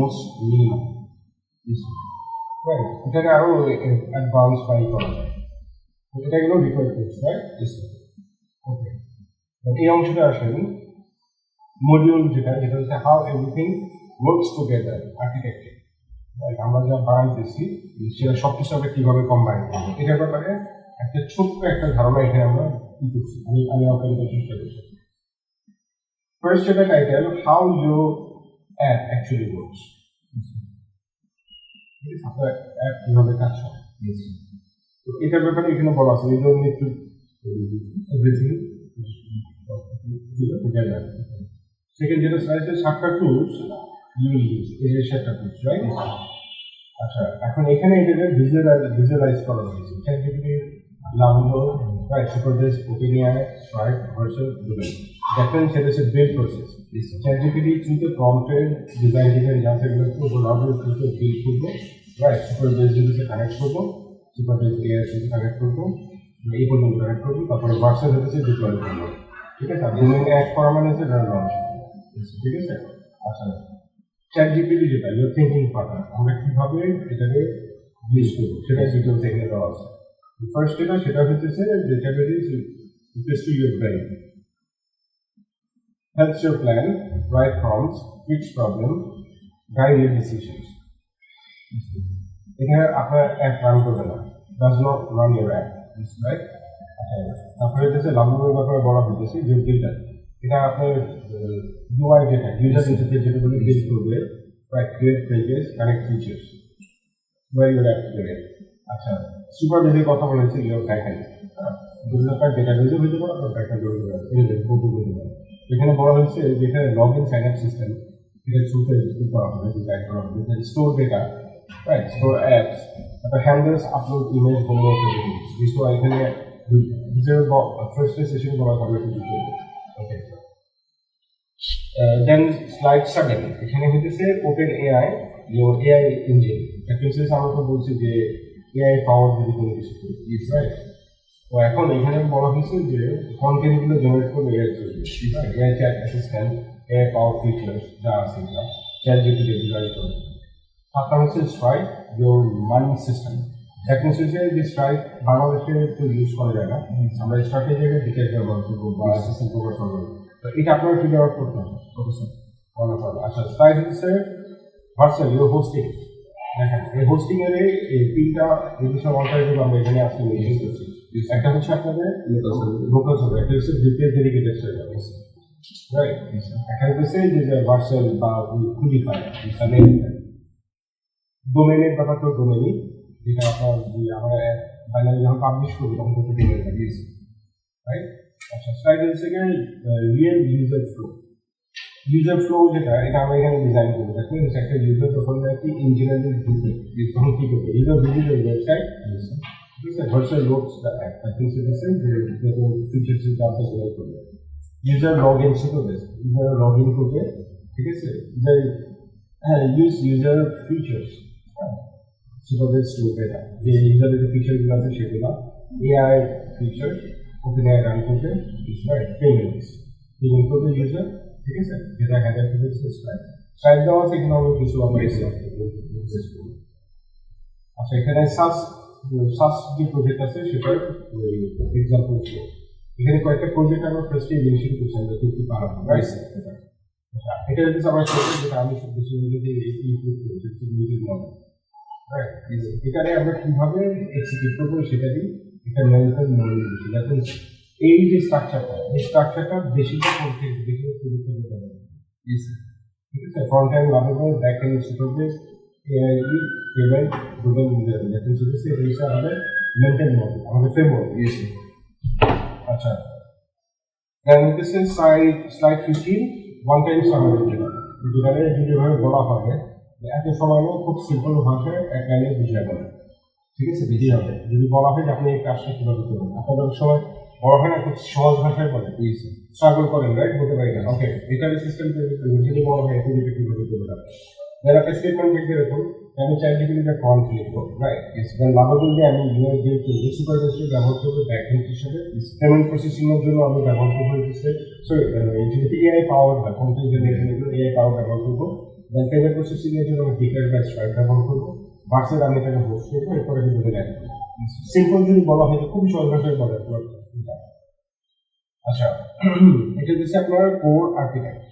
almost minimum. Right? এটাকে আরো advance by করা যায়। এটা গেল রিকোয়ার্ড কোর্স, রাইট? ওকে, এই অংশটা আসেন মডিউল যেটা হচ্ছে how everything works together architecture. আমরা যা বানাইতেছি সেটা সবকিছু আমরা কিভাবে কম্বাইন করবো এটার ব্যাপারে একটা ছোট্ট একটা ধারণা এখানে আমরা কি করছি, আমি আপনাদের চেষ্টা করছি। ফার্স্ট যেটা title, how your app actually works. আপনার অ্যাপ কিভাবে কাজ করে, তো এটার ব্যাপারে এখানে বলা আছে এই জন্য একটু এভরিথিং together. Second যেটা স্লাইড আছে সাতটা টুলস ইউ ইউজ, এই যে সাতটা টুলস, রাইট? আচ্ছা, এখন এখানে এটাকে ভিজুয়ালাইজ করা হয়েছে। ChatGPT, Lovo, Rytr, Superdesk, OpenAI, strike, virtual domain. দেখেন সেটা হচ্ছে বিল্ড প্রসেস। চ্যাটজিপিটি থ্রুতে প্রম্পটের ডিজাইন যা সেগুলো করবো, লাভো থ্রুতে বিল্ড করবো, রাইট, সুপারডেস্ক যদি কানেক্ট করবো, সুপারডেস্ক এআই সাথে কানেক্ট করবো, এই পর্যন্ত কানেক্ট করবো, তারপরে ভার্চুয়াল হচ্ছে ডিপ্লয় করবো, ঠিক আছে? ডোমেন অ্যাড করা মানে হচ্ছে লঞ্চ, ঠিক আছে? আচ্ছা, চ্যাটজিপিটি যেটা ইউর থিঙ্কিং পার্টনার, আমরা কিভাবে এটাকে ইউজ করবো সেটা ডিটেলস এখানে দেওয়া আছে। ফার্স্ট যেটা সেটা হচ্ছে যে ChatGPT equals to your brain, helps your plan, write prompts, fix problem, guide your decisions. এখানে আপনার অ্যাপ রান করবে না, does not run your app, right? তারপরে হচ্ছে লাভের ব্যাপারে বলা হইতেছে যে ডেটা, এটা আপনার ইউআই যেটা ইউজার ইন্টারফেস যেটা বলে বিল্ড করবে, right, create pages, connect features, wire your app create. আচ্ছা, সুপার বেজের কথা বলেছে ইউর ব্যাকএন্ড, দুটো আপনার ডেটা বেজে হইতে পারে, আপনার ব্যাকএন্ড হইতে পারে, এখানে বলা হয়েছে যেখানে log in sign up system, এটা থ্রুতে করা হবে, ডিজাইন করা হবে, store data, right, store apps, তারপর হ্যান্ডেলস, আপলোড ইমেজ, বড় কিছু এখানে first session বলা হবে। ওকে, দেন স্লাইড 7 এখানে হইতেছে open AI, your AI engine. Actually আমরা তো বলছি যে এআই পাওয়ার যদি কোনো কিছু করি, রাইট? তো এখন এখানে বলা হয়েছে যে কন্টেন্টগুলো জেনারেট করবে এআই চলবে, এআই চ্যাট অ্যাসিস্ট্যান্ট, এআই পাওয়ার ফিচার্স যা আছে এগুলো চ্যাটজিপিটি ডিজাইন করে। তারপর হচ্ছে স্ট্রাইক, ইউর মাইন্ড সিস্টেম। এখন হচ্ছে যে স্ট্রাইক বাংলাদেশে তো ইউজ করা যায় না, আমরা স্ট্রাইকের জায়গায় ডিটেক্ট ব্যবহার করবো বা অ্যাসিস্ট্যান্ট ব্যবহার করবো, তো এটা আপনার ফিগার আউট করতে হবে। আচ্ছা, স্ট্রাইক হচ্ছে ভার্চুয়াল ইউর হোস্টিং। দেখেন এই হোস্টিং এর এই তিনটা বিভিন্ন অল্টারনেটিভ আমরা এখানে আজকে মেনশন করছি। একটা হচ্ছে আপনাদের লোকাল সার্ভার, একটা হচ্ছে ভিপিএন ডেডিকেটেড সার্ভার, রাইট? একটা হচ্ছে যে ভার্চুয়াল বা কুলিফাই, ডোমেনের ব্যাপারটা ডোমেনই, যেটা আপনার আমরা ফাইনালি যখন পাবলিশ করবো তখন হচ্ছে ডোমেন লাগিয়েছি, রাইট? আচ্ছা, স্লাইড হচ্ছে real user flow. User flow যেটা এটা আমরা এখানে ডিজাইন করবো, দেখুন একটা ইউজার যখন একটি ইঞ্জিনিয়ারিং ঢুকে তখন কি করবে, ইউজার ভিজিট ওয়েবসাইট, ঠিক আছে, ভার্চুয়াল লোডস দ্য অ্যাপ, যে যত ফিচার্স জানতে প্রয়োগ করবে, ইউজার লগ ইন করবে, ইউজার লগ ইন করবে, ঠিক আছে, use user features, supervise store data, যে ইউজারের যে ফিচারগুলো আছে সেগুলো, এআই ফিচার, ওপেনএআই রান করবে, পেমেন্ট করবে ইউজার, ঠিক আছে, যেটা হ্যান্ডেল করবে স্ট্রাইক দেওয়া আছে। এখানে অনেক কিছু আমরা আচ্ছা, এখানে সাস যে প্রজেক্ট আছে সেটার এক্সাম্পল, এখানে কয়েকটা প্রজেক্ট আমরা ফার্স্টে মেনশন করছি, আমরা কি বানাবো, রাইট? এটা হচ্ছে আমার প্রজেক্ট যেটা আমি সব কিছু যদি ইনক্লুড করেছি, রাইট? এখানে আমরা কিভাবে এক্সিকিউট করবো সেটারই এটা মেন্টাল মডেল দিচ্ছি। দেখুন এই যে স্ট্রাকচারটা, এই স্ট্রাকচারটা বেশিরভাগ প্রজেক্ট ঠিক আছে, front end lovable, back end supervise, AI payment, domain user, দেখুন হচ্ছে এই হচ্ছে আমাদের মেন্টাল মডেল, আমাদের ফ্রেমওয়ার্ক। আচ্ছা, then this is slide 15, one time summary, যেখানে যেভাবে বলা হয় এত সময় খুব সিম্পল ভাষায় এক লাইনে বুঝিয়ে বলে, ঠিক আছে, বুঝিয়ে হবে যদি বলা হয় যে আপনি এই কাজটা কীভাবে করবেন। আপনাদের সময় বলা হয় না খুব সহজ ভাষায় বলে, স্ট্রাগল করেন, রাইট, বলতে পারি না। ওকে, এটার সিস্টেম যদি বলা হয় এটা কীভাবে করবেন, দেন একটা স্টেটমেন্ট লিখতে দেখুন, আমি চ্যাটজিপিটিতে ফন্ট লিখবো, রাইট? দেন লাভাবল দিয়ে আমি ইউআই দিয়ে সুপারভাইজ ব্যবহার করবো ব্যাকএন্ড হিসেবে, পেমেন্ট প্রসেসিংয়ের জন্য আমি ব্যবহার করবো হচ্ছে সরি যদি এআই পাওয়ার হয় কন্টেন্ট জেনারেশনের জন্য এআই পাওয়ার ব্যবহার করবো, দেন পেমেন্ট প্রসেসিং এর জন্য আমি ডিক্লেয়ার বা স্ট্রাইক ব্যবহার করবো, ভার্সেস আমি এটাকে হোস্ট করবো, এরপরে কিন্তু ল্যান্ড করবো। সিম্পল যদি বলা হয় তো খুবই সহজ ভাষায় বলে। আচ্ছা, এটা হচ্ছে আপনার কোর আর্কিটেক্ট।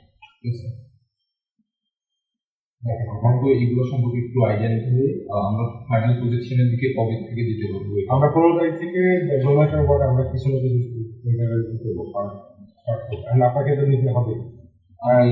দেখেন আমার তো এইগুলো সম্পর্কে একটু আইডিয়া নিতে হবে। আমরা ফাইনাল প্রজেকশনের দিকে কবে থেকে যেতে পারবো? আমরা 15 তারিখ থেকে ডোনাটার পর আমরা কিছু না কিছু করবো, আপনাকে তো নিতে হবে। আর